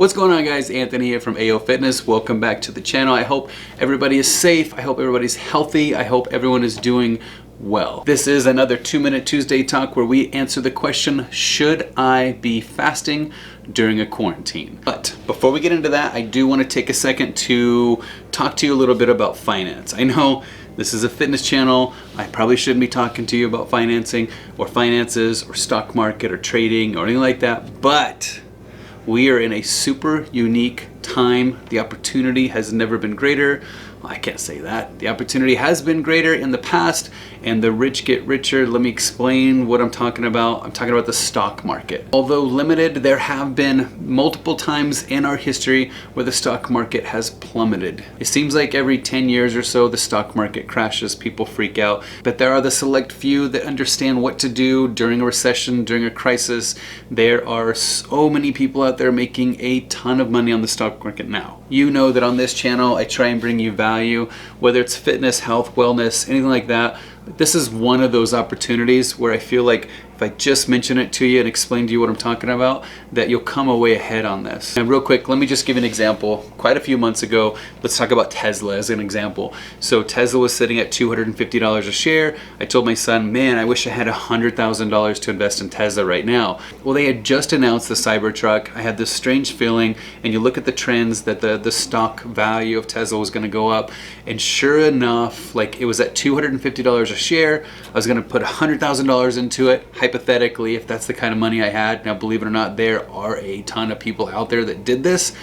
What's going on, guys? Anthony here from AO Fitness. Welcome back to the channel. I hope everybody is safe. I hope everybody's healthy. I hope everyone is doing well. This is another 2-Minute Tuesday talk where we answer the question, should I be fasting during a quarantine? But before we get into that, I do want to take a second to talk to you a little bit about finance. I know this is a fitness channel. I probably shouldn't be talking to you about financing or finances or stock market or trading or anything like that, but we are in a super unique time. The opportunity has never been greater. Well, I can't say that. The opportunity has been greater in the past, and the rich get richer. Let me explain what I'm talking about. I'm talking about the stock market. Although limited, there have been multiple times in our history where the stock market has plummeted. It seems like every 10 years or so, the stock market crashes, people freak out. But there are the select few that understand what to do during a recession, during a crisis. There are so many people out there making a ton of money on the stock market now. You know that on this channel, I try and bring you value, whether it's fitness, health, wellness, anything like that. This is one of those opportunities where I feel like if I just mention it to you and explain to you what I'm talking about, that you'll come away ahead on this. And real quick, let me just give you an example. Quite a few months ago, let's talk about Tesla as an example. So Tesla was sitting at $250 a share. I told my son, man, I wish I had $100,000 to invest in Tesla right now. Well, they had just announced the Cybertruck. I had this strange feeling, and you look at the trends that the stock value of Tesla was gonna go up. And sure enough, like it was at $250 a share. I was gonna put $100,000 into it, hypothetically, if that's the kind of money I had. Now, believe it or not, there are a ton of people out there that did this.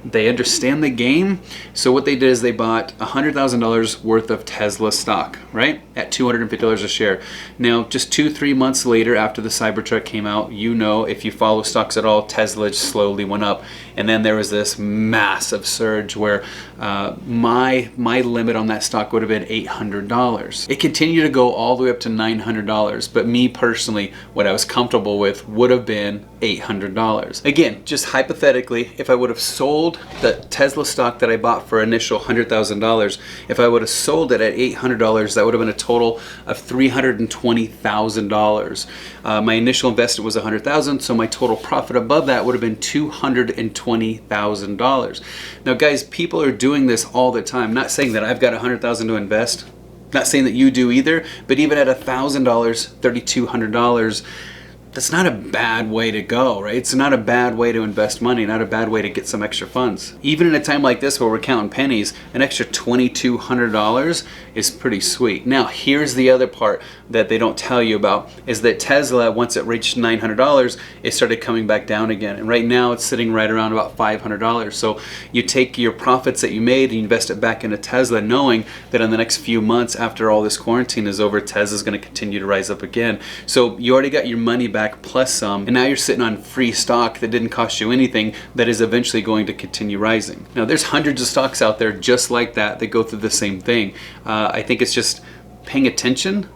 They understand the game. So what they did is they bought $100,000 worth of Tesla stock, right? At $250 a share. Now, just 2-3 months later after the Cybertruck came out, you know, if you follow stocks at all, Tesla just slowly went up. And then there was this massive surge where my limit on that stock would have been $800. It continued to go all the way up to $900. But me personally, what I was comfortable with would have been $800. Again, just hypothetically, if I would have sold the Tesla stock that I bought for initial $100,000, if I would have sold it at $800, that would have been a total of $320,000. My initial investment was $100,000, so my total profit above that would have been $220,000. Now, guys, people are doing this all the time. Not saying that I've got $100,000 to invest. Not saying that you do either, but even at $1,000, $3,200, that's not a bad way to go, right? It's not a bad way to invest money, not a bad way to get some extra funds. Even in a time like this where we're counting pennies, an extra $2,200 is pretty sweet. Now, here's the other part that they don't tell you about, is that Tesla, once it reached $900, it started coming back down again. And right now it's sitting right around about $500. So you take your profits that you made and you invest it back into Tesla, knowing that in the next few months after all this quarantine is over, Tesla's gonna continue to rise up again. So you already got your money back plus some, and now you're sitting on free stock that didn't cost you anything that is eventually going to continue rising. Now, there's hundreds of stocks out there just like that go through the same thing. I think it's just paying attention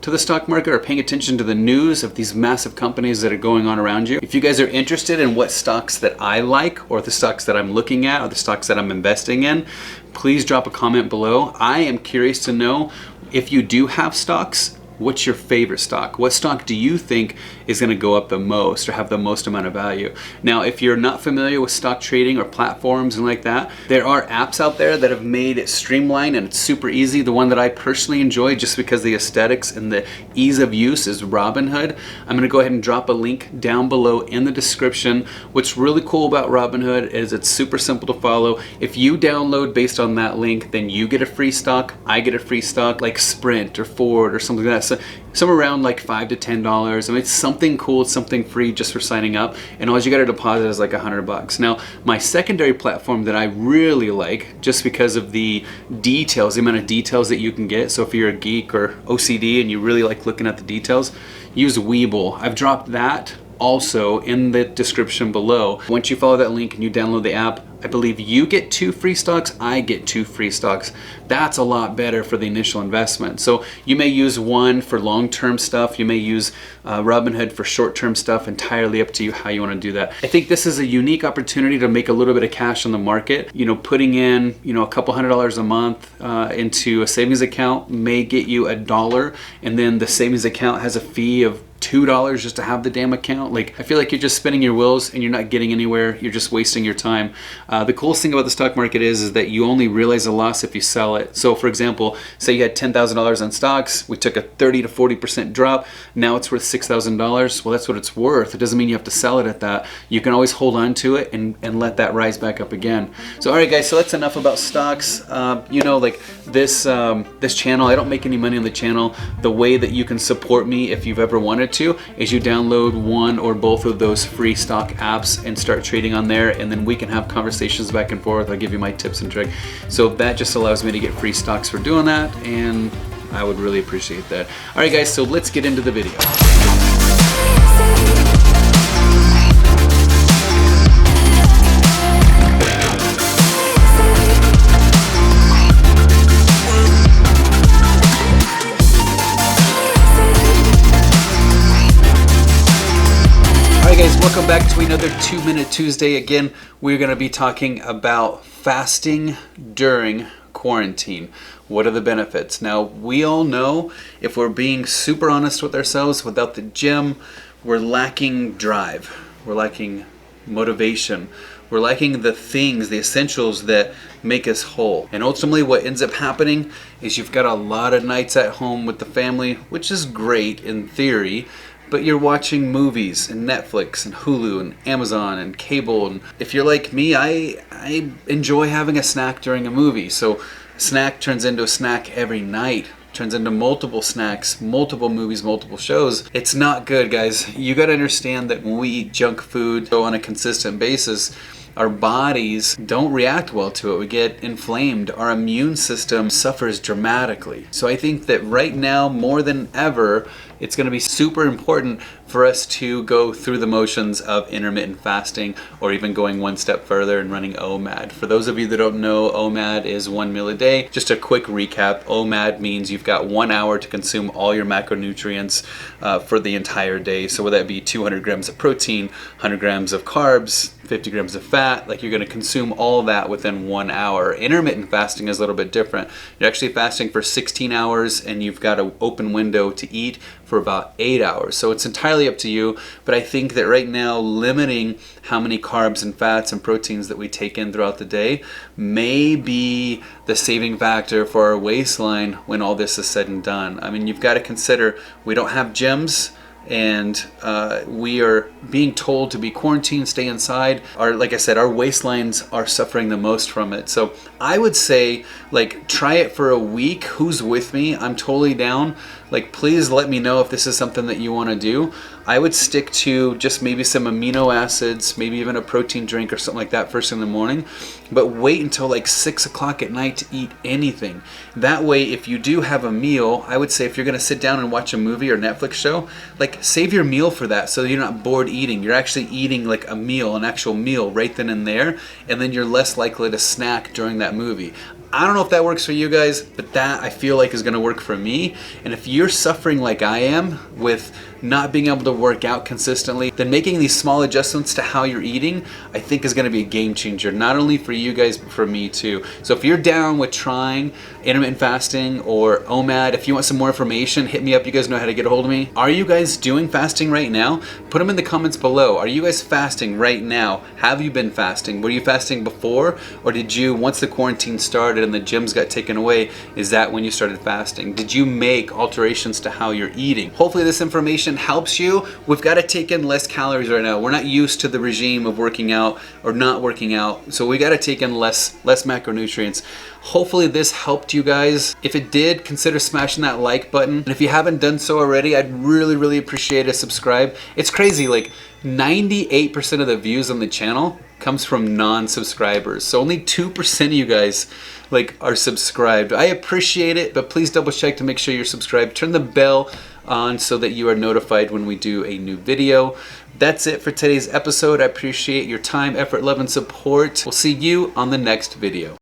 to the stock market or paying attention to the news of these massive companies that are going on around you. If you guys are interested in what stocks that I like, or the stocks that I'm looking at, or the stocks that I'm investing in, please drop a comment below. I am curious to know, if you do have stocks, what's your favorite stock? What stock do you think is going to go up the most or have the most amount of value? Now, if you're not familiar with stock trading or platforms and like that, there are apps out there that have made it streamlined and it's super easy. The one that I personally enjoy, just because of the aesthetics and the ease of use, is Robinhood. I'm going to go ahead and drop a link down below in the description. What's really cool about Robinhood is it's super simple to follow. If you download based on that link, then you get a free stock. I get a free stock, like Sprint or Ford or something like that. So somewhere around like $5 to $10. I mean, it's something cool, it's something free just for signing up, and all you got to deposit is like $100. Now, my secondary platform that I really like, just because of the details, the amount of details that you can get. So if you're a geek or OCD and you really like looking at the details, use Webull. I've dropped that also in the description below. Once you follow that link and you download the app, I believe you get 2 free stocks, I get 2 free stocks. That's a lot better for the initial investment. So you may use one for long-term stuff, you may use Robinhood for short-term stuff, entirely up to you how you want to do that. I think this is a unique opportunity to make a little bit of cash on the market. You know, putting in, you know, a couple $100s a month into a savings account may get you $1, and then the savings account has a fee of $2 just to have the damn account. Like, I feel like you're just spinning your wheels and you're not getting anywhere. You're just wasting your time. The coolest thing about the stock market is that you only realize a loss if you sell it. So for example, say you had $10,000 on stocks, we took a 30 to 40% drop, now it's worth $6,000. Well, that's what it's worth. It doesn't mean you have to sell it at that. You can always hold on to it and let that rise back up again. So all right guys, so that's enough about stocks. You know, like this channel, I don't make any money on the channel. The way that you can support me if you've ever wanted to is you download one or both of those free stock apps and start trading on there, and then we can have conversations back and forth. I'll give you my tips and tricks. So that just allows me to get free stocks for doing that, and I would really appreciate that. All right guys, so let's get into the video. Welcome back to another 2-Minute Tuesday. Again, we're going to be talking about fasting during quarantine. What are the benefits? Now, we all know, if we're being super honest with ourselves, without the gym, we're lacking drive. We're lacking motivation. We're lacking the things, the essentials that make us whole. And ultimately what ends up happening is you've got a lot of nights at home with the family, which is great in theory, but you're watching movies and Netflix and Hulu and Amazon and cable. And if you're like me, I enjoy having a snack during a movie. So snack turns into a snack every night, turns into multiple snacks, multiple movies, multiple shows. It's not good, guys. You got to understand that when we eat junk food on a consistent basis, our bodies don't react well to it. We get inflamed. Our immune system suffers dramatically. So I think that right now, more than ever, it's going to be super important for us to go through the motions of intermittent fasting, or even going one step further and running Omad. For those of you that don't know, Omad is 1 meal a day. Just a quick recap, Omad means you've got 1 hour to consume all your macronutrients for the entire day. So whether that be 200 grams of protein, 100 grams of carbs, 50 grams of fat, like you're going to consume all of that within 1 hour. Intermittent fasting is a little bit different. You're actually fasting for 16 hours and you've got an open window to eat for about 8 hours. So it's entirely up to you, but I think that right now limiting how many carbs and fats and proteins that we take in throughout the day may be the saving factor for our waistline when all this is said and done. I mean, you've got to consider we don't have gyms, and we are being told to be quarantined, stay inside. Like I said, our waistlines are suffering the most from it. So I would say, like, try it for a week. Who's with me? I'm totally down. Like, please let me know if this is something that you want to do. I would stick to just maybe some amino acids, maybe even a protein drink or something like that first in the morning, but wait until like 6 o'clock at night to eat anything. That way, if you do have a meal, I would say if you're going to sit down and watch a movie or Netflix show, like, save your meal for that so you're not bored eating. You're actually eating like a meal, an actual meal right then and there, and then you're less likely to snack during that movie. I don't know if that works for you guys, but that I feel like is going to work for me. And if you're suffering like I am with not being able to work out consistently, then making these small adjustments to how you're eating, I think is going to be a game changer, not only for you guys, but for me too. So if you're down with trying intermittent fasting or Omad, if you want some more information, hit me up. You guys know how to get a hold of me. Are you guys doing fasting right now? Put them in the comments below. Are you guys fasting right now? Have you been fasting? Were you fasting before, or did you, once the quarantine started and the gyms got taken away, is that when you started fasting? Did you make alterations to how you're eating? Hopefully this information helps you. We've got to take in less calories right now. We're not used to the regime of working out or not working out, so we got to take in less macronutrients. Hopefully this helped you guys. If it did, consider smashing that like button. And if you haven't done so already, I'd really appreciate a subscribe. It's crazy, like 98% of the views on the channel comes from non-subscribers. So only 2% of you guys like are subscribed. I appreciate it, but please double check to make sure you're subscribed. Turn the bell on so that you are notified when we do a new video. That's it for today's episode. I appreciate your time, effort, love, and support. We'll see you on the next video.